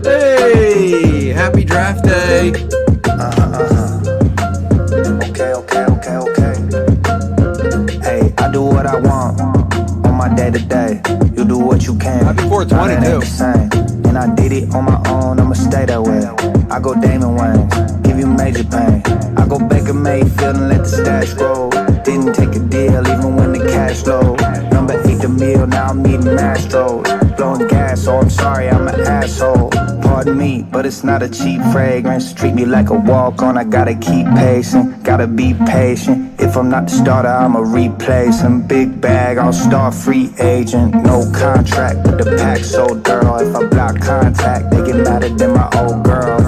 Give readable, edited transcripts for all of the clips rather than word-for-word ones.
Hey, happy draft day. Okay. Hey, I do what I want on my day to day. You do what you can. Happy 420 ain't the same. And I did it on my own, I'ma stay that way. I go Damon Wayans, give you major pain. I go Baker Mayfield and let the stash grow. Didn't take a deal even when the cash low. Number 8 the meal, now I'm eating Mastros. Blowing gas, so I'm sorry, I'm an asshole. Pardon me, but it's not a cheap fragrance. Treat me like a walk-on, I gotta keep pacing. Gotta be patient. If I'm not the starter, I'ma replace him. Big bag, I'll start free agent. No contract, but the pack so thorough. If I block contact, they get madder than my old girl.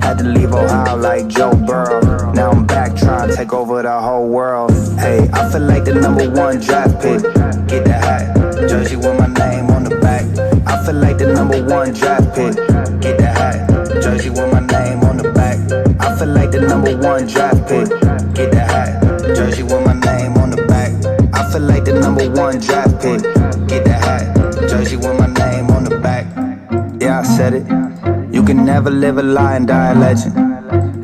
Had to leave Ohio like Joe Burrow. Now I'm back trying to take over the whole world. Hey, I feel like the #1 draft pick. Get the hat, jersey with my name on the back. I feel like the #1 draft pick. Get the hat, jersey with my name on the back. I feel like the #1 draft pick. Get the hat, jersey with my name on the back. I feel like the #1 draft pick. Get the hat, jersey with my name on the back. Yeah, I said it. You can never live a lie and die a legend.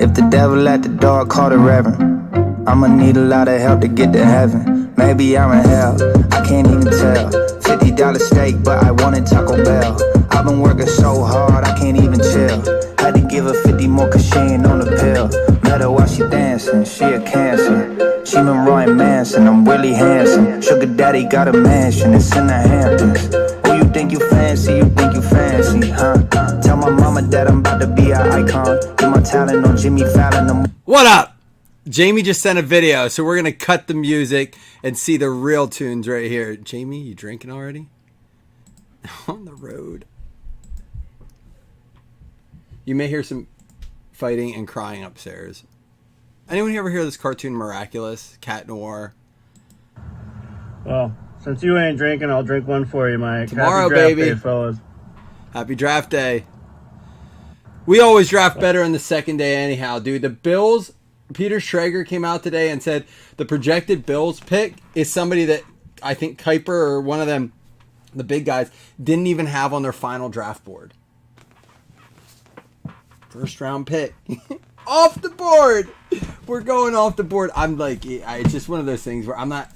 If the devil at the door, call the reverend. I'ma need a lot of help to get to heaven. Maybe I'm in hell, I can't even tell. $50 steak, but I wanted Taco Bell. I've been working so hard, I can't even chill. Had to give her 50 more cause she ain't on the pill. Met her while she dancing, she a cancer. She been Ryan Manson, I'm really handsome. Sugar daddy got a mansion, it's in the Hamptons. Oh, you think you fancy, huh? Tell my mama that I'm about to be an icon. Get my talent on Jimmy Fallon. What up? Jamie just sent a video, so we're going to cut the music and see the real tunes right here. Jamie, you drinking already? On the road. You may hear some fighting and crying upstairs. Anyone ever hear this cartoon Miraculous? Cat Noir? Well, since you ain't drinking, I'll drink one for you, Mike. Tomorrow, Happy draft baby. day, fellas. Happy draft day. We always draft better on the second day anyhow, dude. The Bills, Peter Schrager came out today and said the projected Bills pick is somebody that I think Kuiper or one of them, the big guys, didn't even have on their final draft board. First round pick. Off the board. We're going off the board. I'm like, it's just one of those things where I'm not,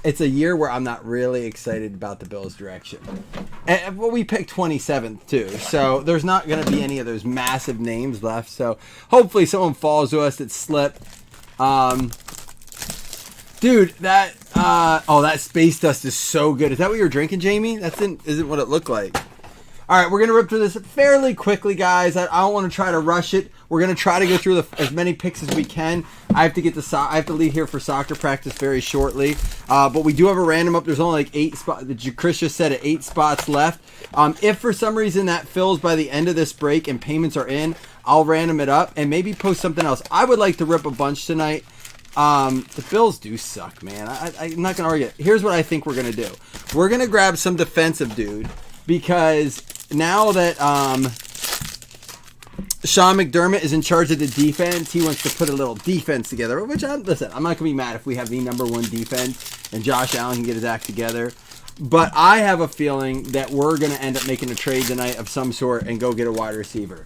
it's a year where I'm not really excited about the Bills' direction. And well, we picked 27th too, so there's not going to be any of those massive names left. So hopefully someone falls to us that slipped. Dude, that that space dust is so good. Is that what you're drinking, Jamie? Isn't what it looked like. All right, we're going to rip through this fairly quickly, guys. I don't want to try to rush it. We're going to try to go through as many picks as we can. I have to leave here for soccer practice very shortly. But we do have a random up. There's only like 8 spots. Chris just said it, 8 spots left. If for some reason that fills by the end of this break and payments are in, I'll random it up and maybe post something else. I would like to rip a bunch tonight. The Bills do suck, man. I'm not going to argue it. Here's what I think we're going to do. We're going to grab some defensive dude because now that Sean McDermott is in charge of the defense, he wants to put a little defense together, which I'm not going to be mad if we have the #1 defense and Josh Allen can get his act together. But I have a feeling that we're going to end up making a trade tonight of some sort and go get a wide receiver.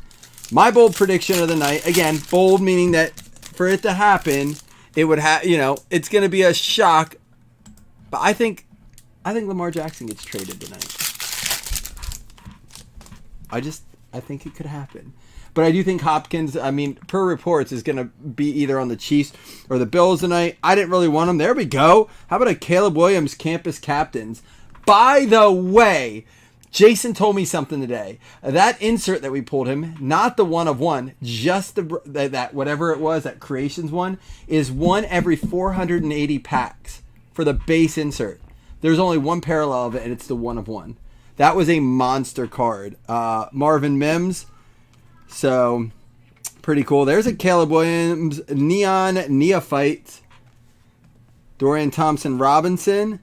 My bold prediction of the night, again, bold meaning that for it to happen, it would have, it's going to be a shock. But I think Lamar Jackson gets traded tonight. I think it could happen. But I do think Hopkins, per reports, is going to be either on the Chiefs or the Bills tonight. I didn't really want him. There we go. How about a Caleb Williams campus captains? By the way, Jason told me something today. That insert that we pulled him, not the 1 of 1, just that whatever it was, that creations one, is 1 every 480 packs for the base insert. There's only one parallel of it, and it's the 1 of 1. That was a monster card. Marvin Mims. So, pretty cool. There's a Caleb Williams Neon Neophyte. Dorian Thompson-Robinson.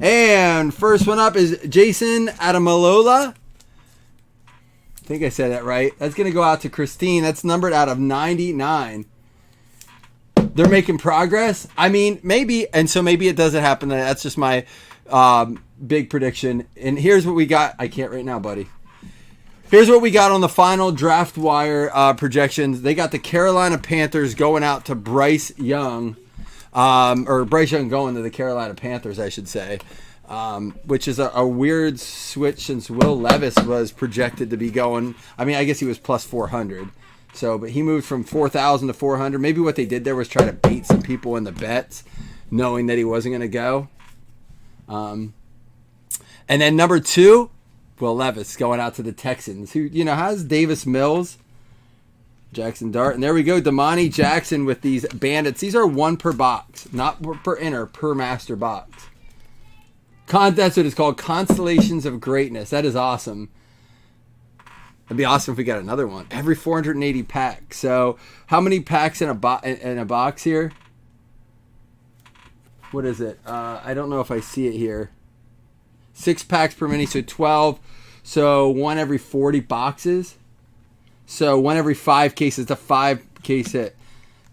And first one up is Jason Adamalola. I think I said that right. That's going to go out to Christine. That's numbered out of 99. They're making progress. Maybe. And so maybe it doesn't happen. That's just my big prediction. And here's what we got. I can't right now, buddy. Here's what we got on the final draft wire projections. They got the Carolina Panthers going out to Bryce Young, or Bryce Young going to the Carolina Panthers, I should say, which is a weird switch since Will Levis was projected to be going. I mean, I guess he was plus 400. So, but he moved from 4,000 to 400. Maybe what they did there was try to bait some people in the bets, knowing that he wasn't going to go. And then number 2, Will Levis going out to the Texans, who, has Davis Mills, Jackson Dart. And there we go, Damani Jackson with these Bandits. These are 1 per box, not per inner, per master box. That's what it's called, Constellations of Greatness. That is awesome. It'd be awesome if we got another one. Every 480 packs. So how many packs in a box here? What is it? I don't know if I see it here. 6 packs per mini, so 12. So 1 every 40 boxes. So 1 every 5 cases. It's a 5-case hit.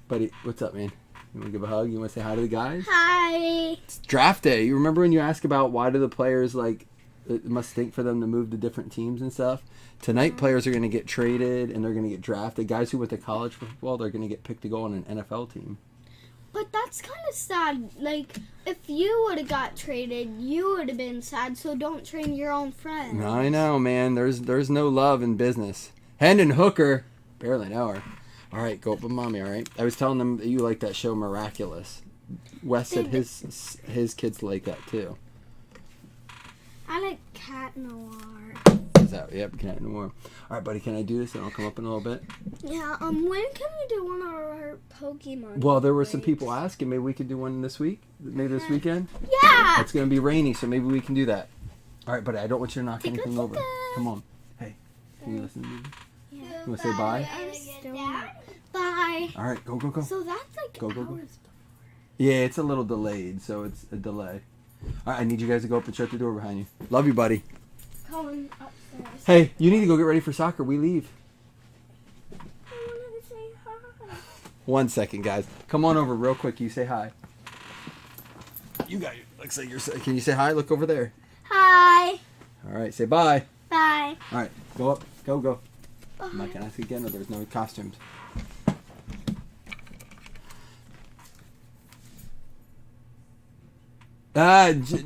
Buddy, what's up, man? You want to give a hug? You want to say hi to the guys? Hi. It's draft day. You remember when you asked about why do the players, it must stink for them to move to different teams and stuff? Tonight, players are going to get traded and they're going to get drafted. Guys who went to college for football, they're going to get picked to go on an NFL team. But that's kind of sad. Like, if you would have got traded, you would have been sad. So don't train your own friends. I know, man. There's no love in business. Hendon Hooker, barely know her. All right, go up with mommy. All right. I was telling them that you like that show, Miraculous. Wes said his kids like that too. I like Cat Noir. Is that? Yep, Cat Noir. All right, buddy. Can I do this and I'll come up in a little bit? Yeah. When can we do one of our Pokemon? Well, there were some people asking. Maybe we could do one this week. Maybe this weekend. Yeah. It's gonna be rainy, so maybe we can do that. All right, buddy. I don't want you to knock anything over. Tickle. Come on. Hey, can you listen to me? Yeah. You want to say bye? I'm still not. Bye. All right, go. So that's like Go. hours. Yeah, it's a little delayed, so it's a delay. All right, I need you guys to go up and shut the door behind you. Love you, buddy. Going upstairs. Hey, you need to go get ready for soccer. We leave. I wanted to say hi. 1 second, guys. Come on over real quick. You say hi. You got it. Looks like you're. Can you say hi? Look over there. Hi. All right, say bye. Bye. All right, go up. Go. Bye. I'm not gonna ask again. Or there's no costumes.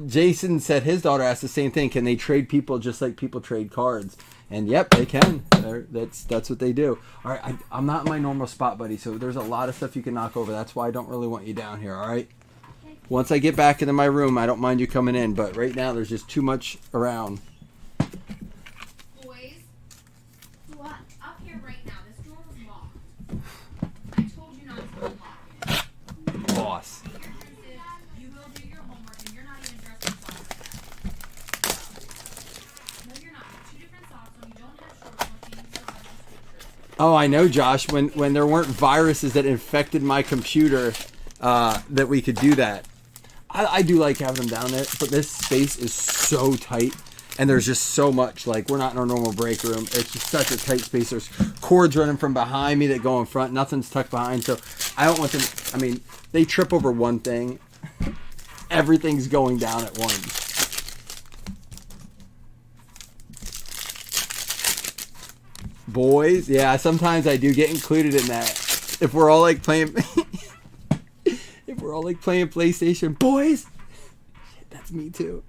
Jason said his daughter asked the same thing. Can they trade people just like people trade cards? And yep, they can. That's what they do. All right, I'm not in my normal spot, buddy. So there's a lot of stuff you can knock over. That's why I don't really want you down here. All right. Once I get back into my room, I don't mind you coming in. But right now, there's just too much around. Boys, What? up here right now. This door was locked. I told you not to unlock it. Boss. Your difference is you will do your homework and you're not even dressed in socks. No, you're not. You have 2 different socks on. You don't have shorts on. You still have your sweatshirt. Oh, I know, Josh. When there weren't viruses that infected my computer, that we could do that. I do like having them down there, but this space is so tight, and there's just so much. Like, we're not in our normal break room. It's just such a tight space. There's cords running from behind me that go in front. Nothing's tucked behind, so I don't want them. I mean, they trip over one thing. Everything's going down at once. Boys, yeah, sometimes I do get included in that. If we're all like playing... If we're all like playing PlayStation, boys, shit, that's me too.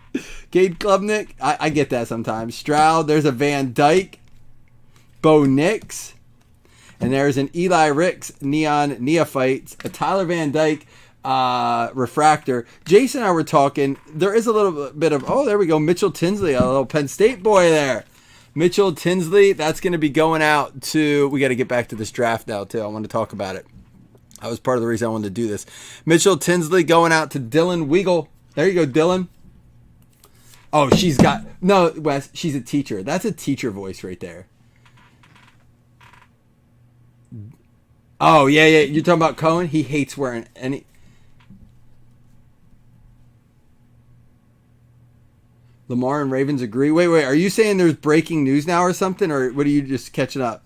Cade Klubnik, I get that sometimes. Stroud, there's a Van Dyke, Bo Nix, and there's an Eli Ricks Neon Neophytes, a Tyler Van Dyke refractor. Jason and I were talking. There is a little bit of there we go, Mitchell Tinsley, a little Penn State boy there. Mitchell Tinsley, that's going to be going out to. We got to get back to this draft now too. I want to talk about it. That was part of the reason I wanted to do this. Mitchell Tinsley going out to Dylan Weagle. There you go, Dylan. Oh, she's got... No, Wes, she's a teacher. That's a teacher voice right there. Oh, yeah. You're talking about Cohen? He hates wearing any... Lamar and Ravens agree. Wait. Are you saying there's breaking news now or something? Or what are you just catching up?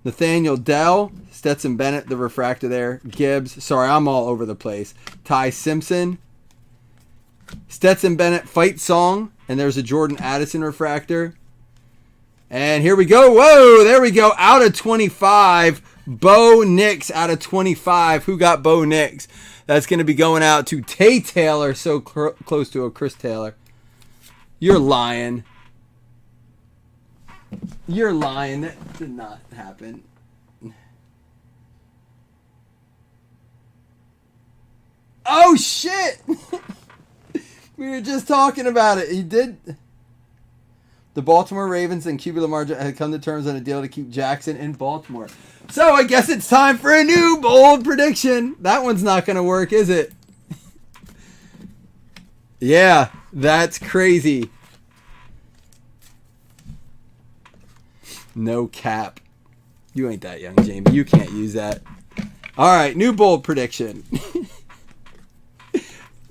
Nathaniel Dell, Stetson Bennett, the refractor there. Gibbs. Sorry, I'm all over the place. Ty Simpson. Stetson Bennett, Fight Song. And there's a Jordan Addison refractor. And here we go. Whoa, there we go. Out of 25. Bo Nix out of 25. Who got Bo Nix? That's going to be going out to Tay Taylor, so close to a Chris Taylor. You're lying. You're lying. That did not happen. Oh, shit! We were just talking about it. He did. The Baltimore Ravens and QB Lamar had come to terms on a deal to keep Jackson in Baltimore. So I guess it's time for a new bold prediction. That one's not going to work, is it? Yeah, that's crazy. No cap. You ain't that young, Jamie. You can't use that. All right, new bold prediction.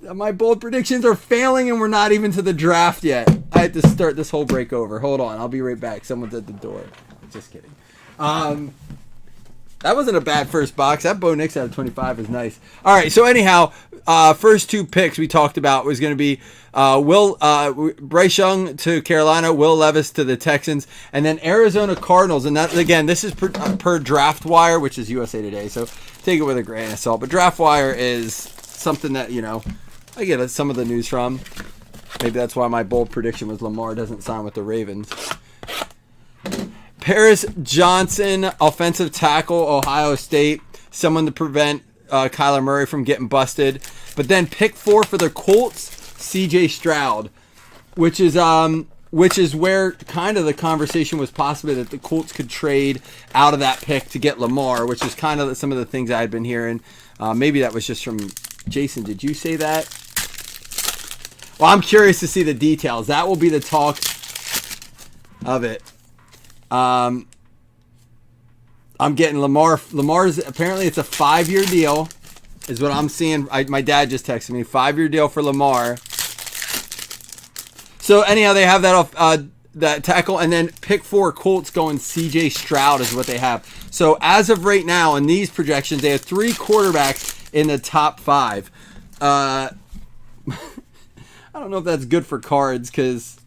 My bold predictions are failing and we're not even to the draft yet. I had to start this whole break over. Hold on. I'll be right back. Someone's at the door. Just kidding. That wasn't a bad first box. That Bo Nix out of 25 is nice. All right. So anyhow, first two picks we talked about was going to be Bryce Young to Carolina, Will Levis to the Texans, and then Arizona Cardinals. And that, again, this is per Draft Wire, which is USA Today. So take it with a grain of salt. But Draft Wire is something that, you know, I get some of the news from. Maybe that's why my bold prediction was Lamar doesn't sign with the Ravens. Paris Johnson, offensive tackle, Ohio State. Someone to prevent Kyler Murray from getting busted. But then pick 4 for the Colts, C.J. Stroud, which is where kind of the conversation was possibly that the Colts could trade out of that pick to get Lamar, which is kind of some of the things I had been hearing. Maybe that was just from Jason. Did you say that? Well, I'm curious to see the details. That will be the talk of it. I'm getting Lamar. Lamar's apparently it's a 5-year deal, is what I'm seeing. My dad just texted me 5-year deal for Lamar. So anyhow, they have that off that tackle, and then pick 4 Colts going C.J. Stroud is what they have. So as of right now in these projections, they have 3 quarterbacks in the top 5. I don't know if that's good for Cards because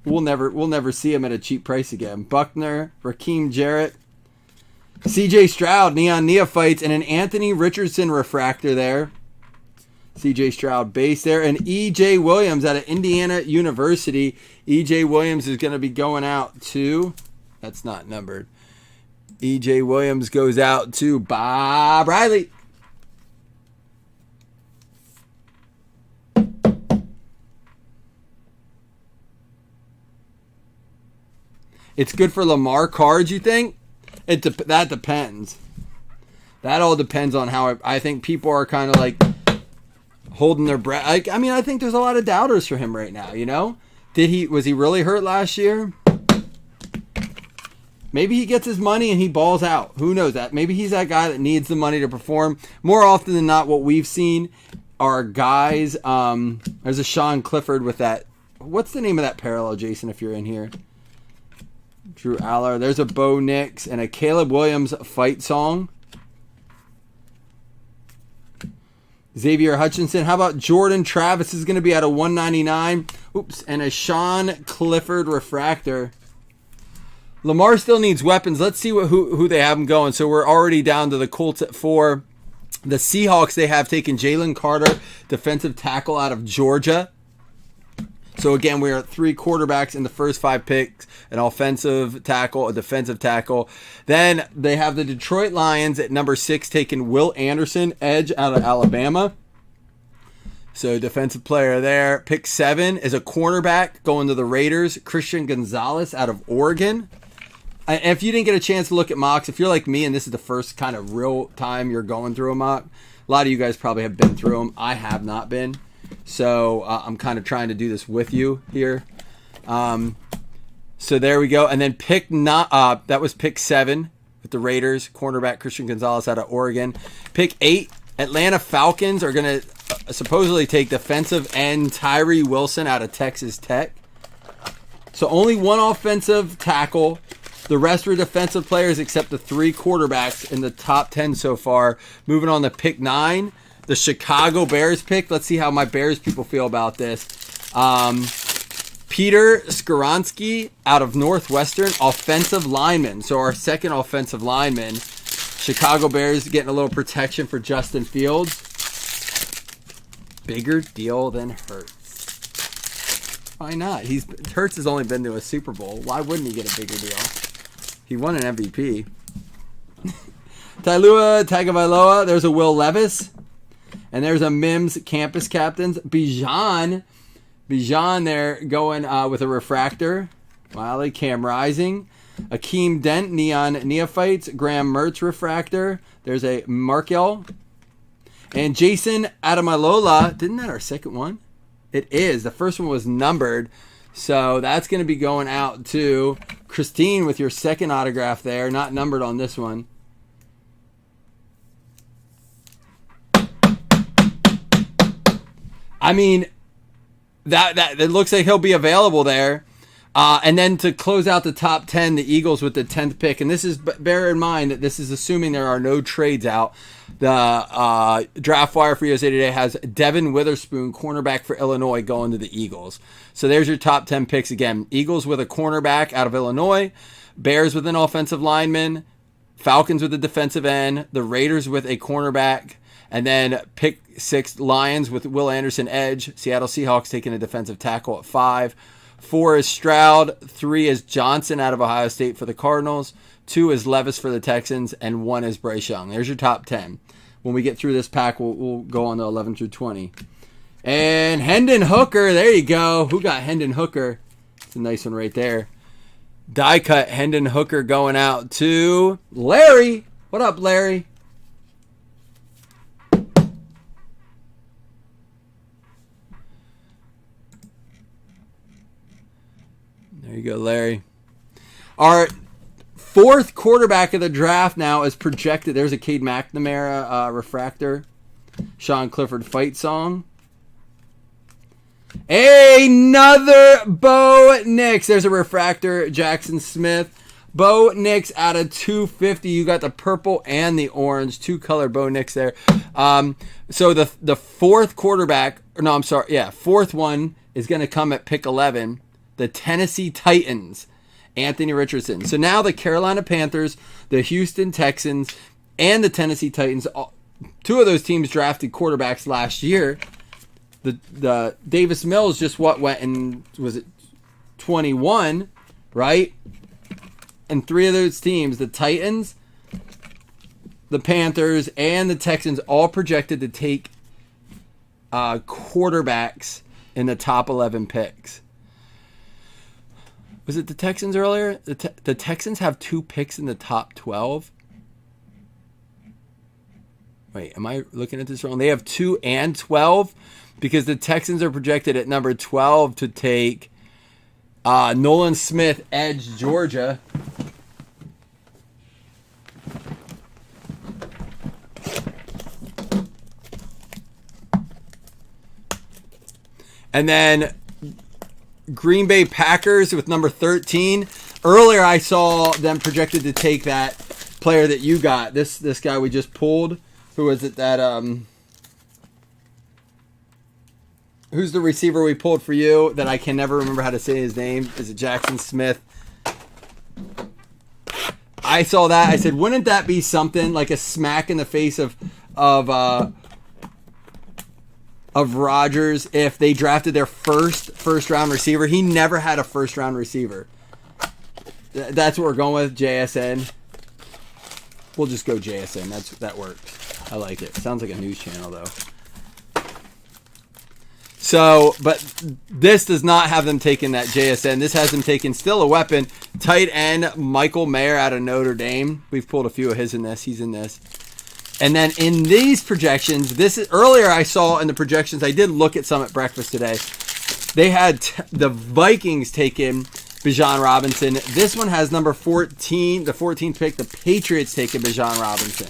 we'll never see him at a cheap price again. Buckner, Raheem Jarrett, C.J. Stroud, Neon Neophytes, and an Anthony Richardson refractor there. C.J. Stroud base there, and E.J. Williams out of Indiana University. E.J. Williams is going to be going out to, that's not numbered. E.J. Williams goes out to Bob Riley. It's good for Lamar Cards, you think? That depends. That all depends on how I think people are kind of like holding their breath. I mean, I think there's a lot of doubters for him right now, you know? Was he really hurt last year? Maybe he gets his money and he balls out. Who knows that? Maybe he's that guy that needs the money to perform. More often than not, what we've seen are guys. There's a Sean Clifford with that. What's the name of that parallel, Jason, if you're in here? Drew Aller. There's a Bo Nix and a Caleb Williams fight song. Xavier Hutchinson. How about Jordan Travis is going to be out of 199. Oops. And a Sean Clifford refractor. Lamar still needs weapons. Let's see who they have him going. So we're already down to the Colts at 4. The Seahawks, they have taken Jalen Carter, defensive tackle out of Georgia. So again, we are at 3 quarterbacks in the first 5 picks, an offensive tackle, a defensive tackle. Then they have the Detroit Lions at number 6 taking Will Anderson, edge out of Alabama. So defensive player there. Pick 7 is a cornerback going to the Raiders, Christian Gonzalez out of Oregon. And if you didn't get a chance to look at mocks, if you're like me and this is the first kind of real time you're going through a mock, a lot of you guys probably have been through them. I have not been. So I'm kind of trying to do this with you here. So there we go. And then that was pick 7 with the Raiders, cornerback Christian Gonzalez out of Oregon. Pick 8, Atlanta Falcons are going to supposedly take defensive end Tyree Wilson out of Texas Tech. So only 1 offensive tackle. The rest are defensive players except the 3 quarterbacks in the top 10 so far. Moving on to pick 9. The Chicago Bears pick. Let's see how my Bears people feel about this. Peter Skoronsky out of Northwestern, offensive lineman. So our second offensive lineman. Chicago Bears getting a little protection for Justin Fields. Bigger deal than Hurts. Why not? Hurts has only been to a Super Bowl. Why wouldn't he get a bigger deal? He won an MVP. Tailua Tagovailoa. There's a Will Levis. And there's a Mims campus captains. Bijan there going with a refractor. Wiley, Cam Rising. Akeem Dent, Neon Neophytes. Graham Mertz refractor. There's a Markel. And Jason Adamalola. Didn't that our second one? It is. The first one was numbered. So that's going to be going out to Christine with your second autograph there. Not numbered on this one. I mean, that it looks like he'll be available there. And then to close out the top 10, the Eagles with the 10th pick. And this is, bear in mind that this is assuming there are no trades out. The draft wire for USA Today has Devin Witherspoon, cornerback for Illinois, going to the Eagles. So there's your top 10 picks again. Eagles with a cornerback out of Illinois. Bears with an offensive lineman. Falcons with a defensive end. The Raiders with a cornerback. And then pick 6, Lions with Will Anderson, edge. Seattle Seahawks taking a defensive tackle at 5. 4 is Stroud. 3 is Johnson out of Ohio State for the Cardinals. 2 is Levis for the Texans. And 1 is Bryce Young. There's your top 10. When we get through this pack, we'll go on to 11 through 20. And Hendon Hooker. There you go. Who got Hendon Hooker? It's a nice one right there. Die cut Hendon Hooker going out to Larry. What up, Larry? There you go, Larry. Our fourth quarterback of the draft now is projected. There's a Cade McNamara refractor. Sean Clifford fight song. Another Bo Nix. There's a refractor. Jackson Smith. Bo Nix out of 250. You got the purple and the orange. 2-color Bo Nix there. So the fourth quarterback. No, I'm sorry. Yeah, fourth one is going to come at pick 11. The Tennessee Titans, Anthony Richardson. So now the Carolina Panthers, the Houston Texans, and the Tennessee Titans, 2 of those teams drafted quarterbacks last year. The Davis Mills just went in, was it 21, right? And 3 of those teams, the Titans, the Panthers, and the Texans, all projected to take quarterbacks in the top 11 picks. Was it the Texans earlier? The Texans have 2 picks in the top 12. Wait, am I looking at this wrong? They have 2 and 12 because the Texans are projected at number 12 to take Nolan Smith, edge, Georgia. And then Green Bay Packers with number 13. Earlier I saw them projected to take that player that you got. This guy we just pulled. Who is it that who's the receiver we pulled for you that I can never remember how to say his name? Is it Jackson Smith? I saw that. I said, wouldn't that be something like a smack in the face of Rodgers if they drafted their first round receiver? He never had a first round receiver. That's what we're going with, JSN. We'll just go JSN. That works. I like it. Sounds like a news channel though. So, but this does not have them taking that JSN. This has them taking still a weapon. Tight end Michael Mayer out of Notre Dame. We've pulled a few of his in this. He's in this. And then in these projections, earlier I saw in the projections, I did look at some at breakfast today. They had the Vikings taking Bijan Robinson. This one has number 14, the 14th pick. The Patriots taking Bijan Robinson.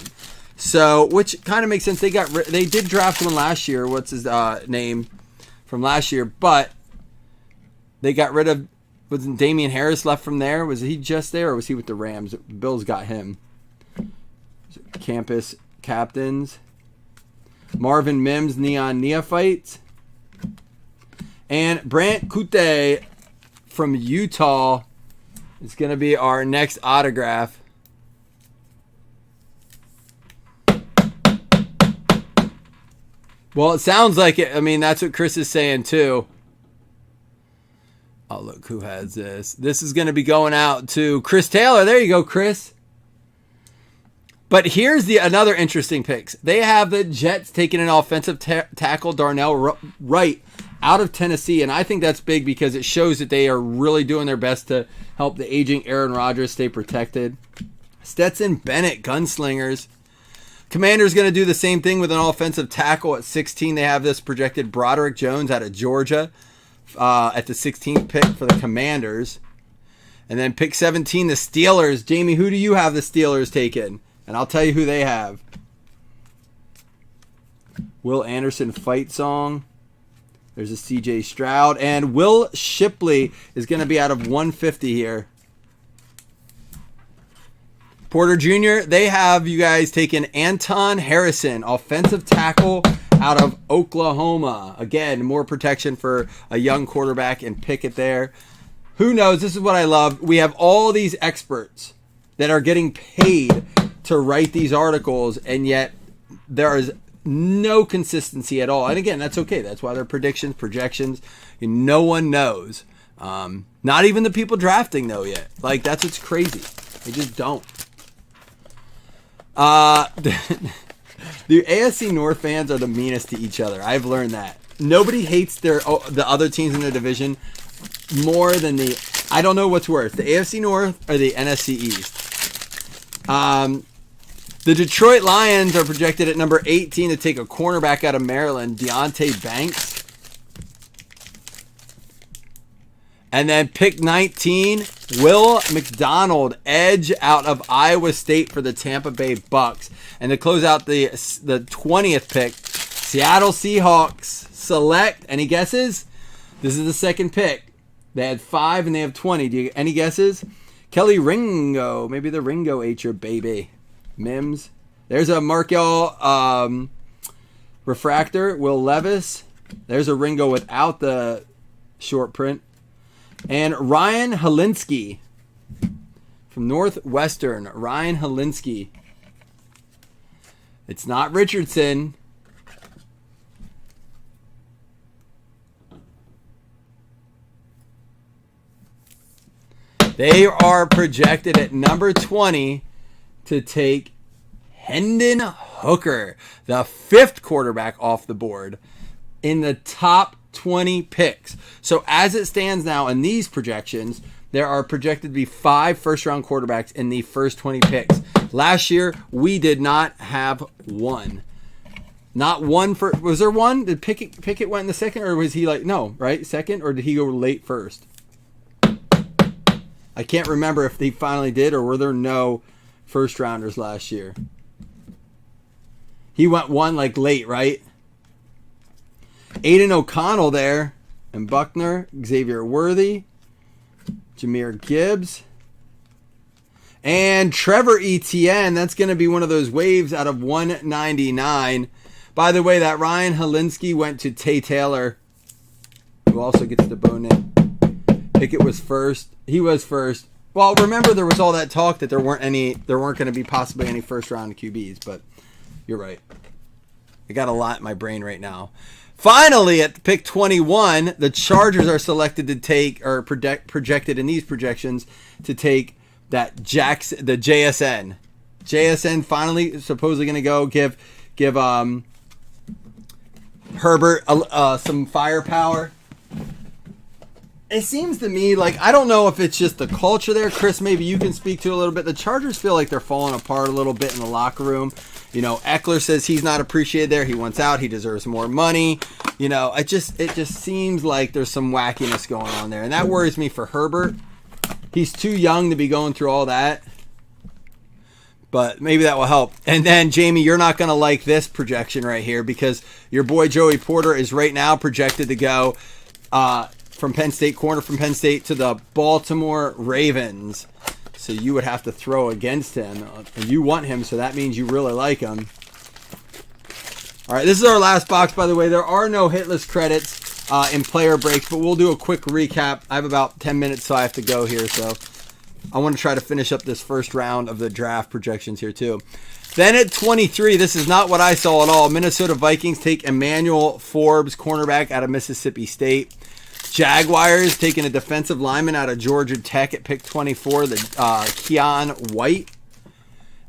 So, which kind of makes sense. They did draft one last year. What's his name from last year? But they got rid of. Wasn't Damian Harris left from there? Was he just there, or was he with the Rams? Bills got him. Campus captains. Marvin Mims, Neon Neophytes. And Brant Kute from Utah is going to be our next autograph. Well, it sounds like it. I mean, that's what Chris is saying too. Oh, look who has this. This is going to be going out to Chris Taylor. There you go, Chris. But here's another interesting picks. They have the Jets taking an offensive tackle, Darnell Wright, out of Tennessee. And I think that's big because it shows that they are really doing their best to help the aging Aaron Rodgers stay protected. Stetson Bennett, Gunslingers. Commanders going to do the same thing with an offensive tackle at 16. They have this projected Broderick Jones out of Georgia at the 16th pick for the Commanders. And then pick 17, the Steelers. Jamie, who do you have the Steelers taking? And I'll tell you who they have. Will Anderson fight song. There's a CJ Stroud. And Will Shipley is going to be out of 150 here. Porter Jr., they have you guys taking Anton Harrison, offensive tackle out of Oklahoma. Again, more protection for a young quarterback and Pickett there. Who knows? This is what I love. We have all these experts that are getting paid to write these articles, and yet there is no consistency at all. And again, that's okay. That's why they're predictions, projections. No one knows. Not even the people drafting know yet. Like, that's what's crazy. They just don't. The AFC North fans are the meanest to each other. I've learned that. Nobody hates the other teams in their division more than I don't know what's worse, the AFC North or the NFC East. The Detroit Lions are projected at number 18 to take a cornerback out of Maryland, Deontay Banks. And then pick 19, Will McDonald, edge out of Iowa State for the Tampa Bay Bucks. And to close out the 20th pick, Seattle Seahawks select. Any guesses? This is the second pick. They had 5 and they have 20. Any guesses? Kelly Ringo. Maybe the Ringo ate your baby. Mims. There's a Markel refractor. Will Levis. There's a Ringo without the short print. And Ryan Helinski from Northwestern. Ryan Helinski. It's not Richardson. They are projected at number 20 to take Hendon Hooker, the 5th quarterback off the board in the top 20 picks. So as it stands now in these projections, there are projected to be 5 first-round quarterbacks in the first 20 picks. Last year, we did not have one. Not one for... Was there one? Did Pickett went in the second, or was he like... No, right? Second, or did he go late first? I can't remember if they finally did, or were there no first-rounders last year. He went one like late, right? Aiden O'Connell there, and Buckner, Xavier Worthy, Jahmyr Gibbs, and Trevor Etienne. That's going to be one of those waves out of 199. By the way, that Ryan Helinski went to Tay Taylor, who also gets the Bowman. Pickett was first. He was first. Well, remember there was all that talk that there weren't going to be possibly any first round QBs, but you're right. I got a lot in my brain right now. Finally, at pick 21, the Chargers are selected to take, or projected in these projections, to take the JSN. JSN finally supposedly going to go give Herbert some firepower. It seems to me like, I don't know if it's just the culture there. Chris, maybe you can speak to a little bit. The Chargers feel like they're falling apart a little bit in the locker room. You know, Eckler says he's not appreciated there. He wants out. He deserves more money. You know, it just seems like there's some wackiness going on there. And that worries me for Herbert. He's too young to be going through all that. But maybe that will help. And then, Jamie, you're not going to like this projection right here, because your boy Joey Porter is right now projected to go from Penn State, corner from Penn State, to the Baltimore Ravens. So you would have to throw against him. You want him, so that means you really like him. All right, this is our last box, by the way. There are no hitless credits. in player breaks, but we'll do a quick recap. I have about 10 minutes, so I have to go here. So I want to try to finish up this first round of the draft projections here too. Then at 23, this is not what I saw at all. Minnesota Vikings take Emmanuel Forbes, cornerback out of Mississippi State. Jaguars taking a defensive lineman out of Georgia Tech at pick 24, the Keon White.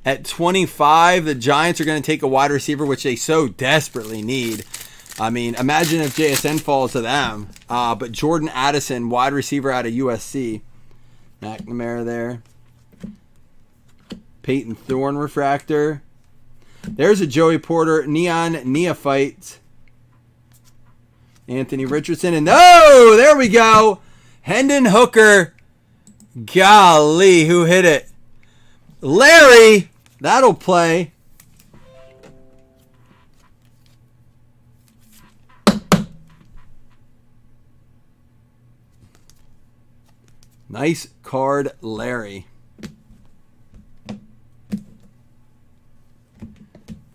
At 25, the Giants are going to take a wide receiver, which they so desperately need. I mean, imagine if JSN falls to them. But Jordan Addison, wide receiver out of USC. McNamara there. Peyton Thorne refractor. There's a Joey Porter neon neophyte. Anthony Richardson. And oh, there we go. Hendon Hooker. Golly, who hit it? Larry. That'll play. Nice card, Larry.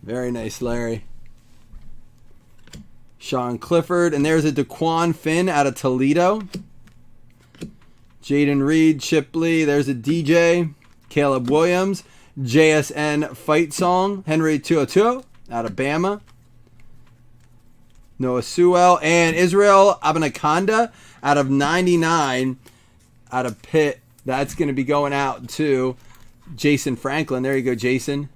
Very nice, Larry. Sean Clifford. And there's a Daquan Finn out of Toledo. Jaden Reed, Chipley. There's a DJ. Caleb Williams. JSN Fight Song. Henry Tuotuo out of Bama. Noah Sewell. And Israel Abanaconda out of 99 out of Pitt. That's going to be going out to Jason Franklin. There you go, Jason.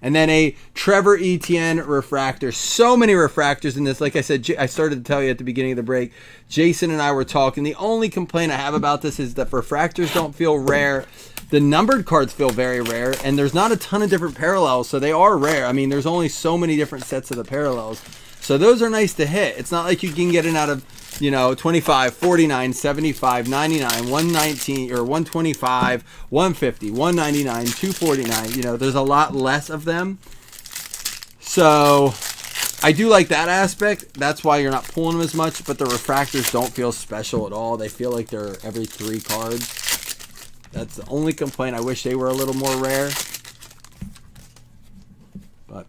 And then a Trevor Etienne refractor. So many refractors in this. Like I said, I started to tell you at the beginning of the break. Jason and I were talking. The only complaint I have about this is that refractors don't feel rare. The numbered cards feel very rare. And there's not a ton of different parallels, so they are rare. I mean, there's only so many different sets of the parallels. So those are nice to hit. It's not like you can get it out of, 25, 49, 75, 99, 119, or 125, 150, 199, 249. There's a lot less of them. So I do like that aspect. That's why you're not pulling them as much, but the refractors don't feel special at all. They feel like they're every 3 cards. That's the only complaint. I wish they were a little more rare. But,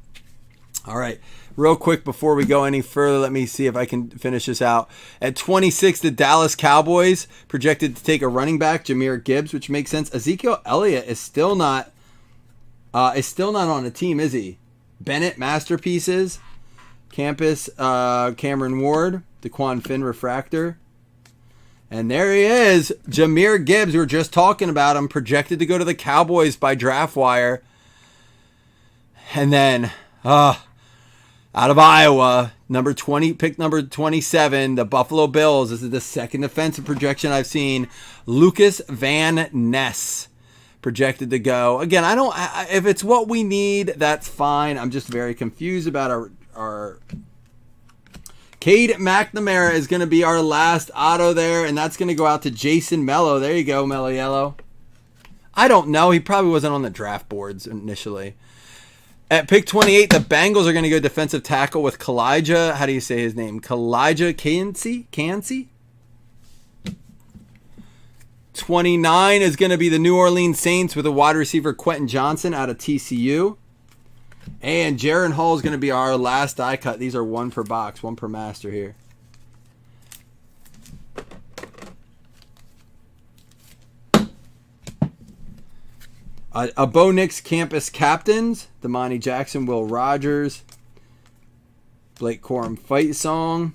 all right. Real quick before we go any further, let me see if I can finish this out. At 26, the Dallas Cowboys projected to take a running back, Jahmyr Gibbs, which makes sense. Ezekiel Elliott is still not on the team, is he? Bennett Masterpieces, Campus, Cameron Ward, Daquan Finn refractor. And there he is, Jahmyr Gibbs. We were just talking about him, projected to go to the Cowboys by DraftWire. And then, out of Iowa, pick number 27, the Buffalo Bills. This is the second defensive projection I've seen. Lucas Van Ness projected to go. Again, if it's what we need, that's fine. I'm just very confused about our Cade McNamara is going to be our last auto there, and that's going to go out to Jason Mello. There you go, Mello Yellow. I don't know. He probably wasn't on the draft boards initially. At pick 28, the Bengals are going to go defensive tackle with Kalijah. How do you say his name? Kalijah Cansey? 29 is going to be the New Orleans Saints with a wide receiver, Quentin Johnson, out of TCU. And Jaron Hall is going to be our last die cut. These are 1 per box, 1 per master here. A Bo Nix campus captains, Damani Jackson, Will Rogers, Blake Corum Fight Song.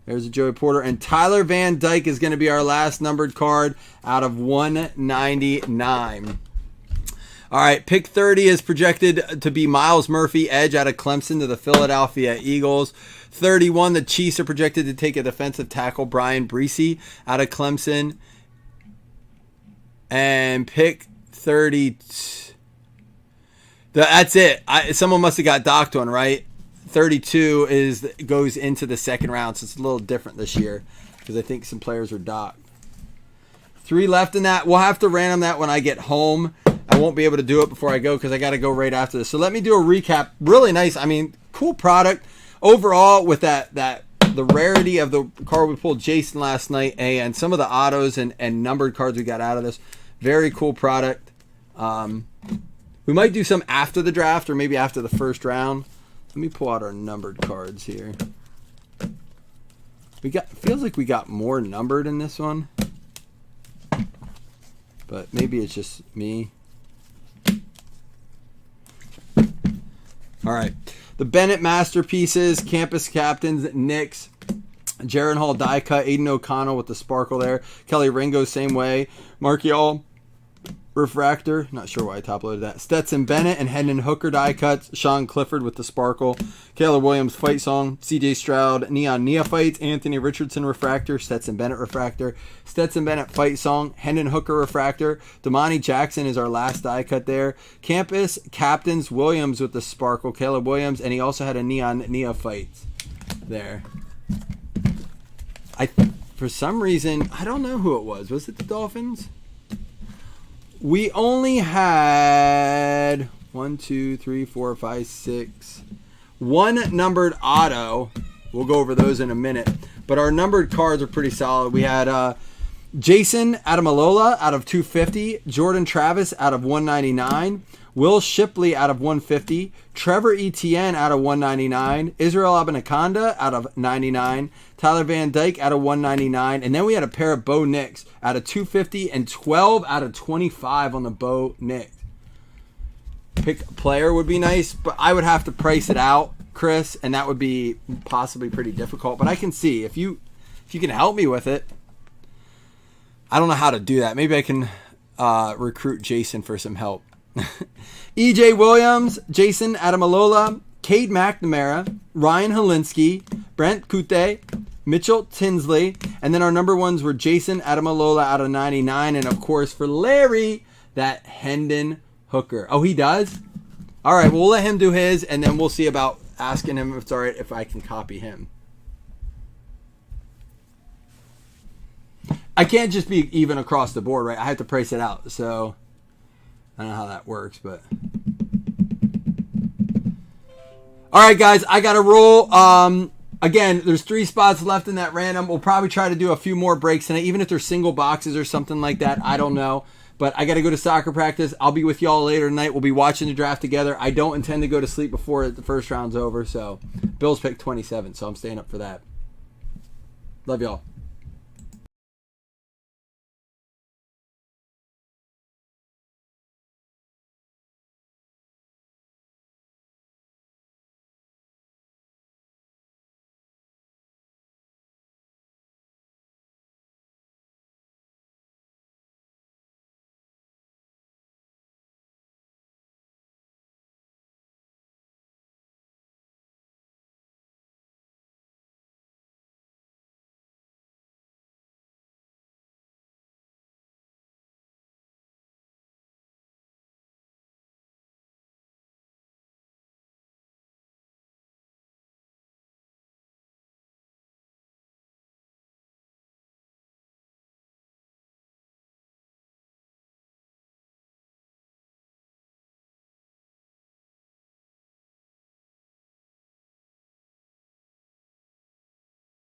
There's a Joey Porter. And Tyler Van Dyke is going to be our last numbered card out of 199. All right, pick 30 is projected to be Miles Murphy, edge out of Clemson to the Philadelphia Eagles. 31, the Chiefs are projected to take a defensive tackle, Brian Breesy, out of Clemson. And pick 30. That's it. Someone must have got docked one, right? 32 goes into the second round, so it's a little different this year because I think some players are docked. 3 left in that. We'll have to random that when I get home. I won't be able to do it before I go because I got to go right after this. So let me do a recap. Really nice. I mean, cool product overall with the rarity of the card we pulled Jason last night and some of the autos and numbered cards we got out of this. Very cool product. We might do some after the draft or maybe after the first round. Let me pull out our numbered cards here. Feels like we got more numbered in this one. But maybe it's just me. All right. The Bennett Masterpieces, Campus Captains, Knicks, Jaron Hall die cut, Aiden O'Connell with the sparkle there. Kelly Ringo, same way. Markiol refractor. Not sure why I top loaded that. Stetson Bennett and Hendon Hooker die cuts. Sean Clifford with the sparkle. Caleb Williams fight song. CJ Stroud neon neophytes. Anthony Richardson refractor. Stetson Bennett refractor. Stetson Bennett fight song. Hendon Hooker refractor. Damani Jackson is our last die cut there. Campus Captains Williams with the sparkle. Caleb Williams, and he also had a neon neophytes there. For some reason, I don't know who it was. Was it the Dolphins? We only had 1, 2, 3, 4, 5, 6. One numbered auto. We'll go over those in a minute. But our numbered cards are pretty solid. We had Jason Adamalola out of 250. Jordan Travis out of 199. Will Shipley out of 150. Trevor Etienne out of 199. Israel Abinaconda out of 99. Tyler Van Dyke out of 199. And then we had a pair of Bo Nix out of 250 and 12 out of 25 on the Bo Nix. Pick a player would be nice, but I would have to price it out, Chris, and that would be possibly pretty difficult. But I can see if you can help me with it. I don't know how to do that. Maybe I can recruit Jason for some help. EJ Williams, Jason Adamalola, Cade McNamara, Ryan Helinski, Brent Kute, Mitchell Tinsley, and then our number ones were Jason Adamalola out of 99, and of course for Larry, that Hendon Hooker. Oh, he does? All right, well, we'll let him do his, and then we'll see about asking him if it's all right if I can copy him. I can't just be even across the board, right? I have to price it out, so I don't know how that works, but all right, guys, I got to roll. Again, there's 3 spots left in that random. We'll probably try to do a few more breaks tonight, even if they're single boxes or something like that. I don't know. But I got to go to soccer practice. I'll be with y'all later tonight. We'll be watching the draft together. I don't intend to go to sleep before the first round's over. So Bills pick 27, so I'm staying up for that. Love y'all.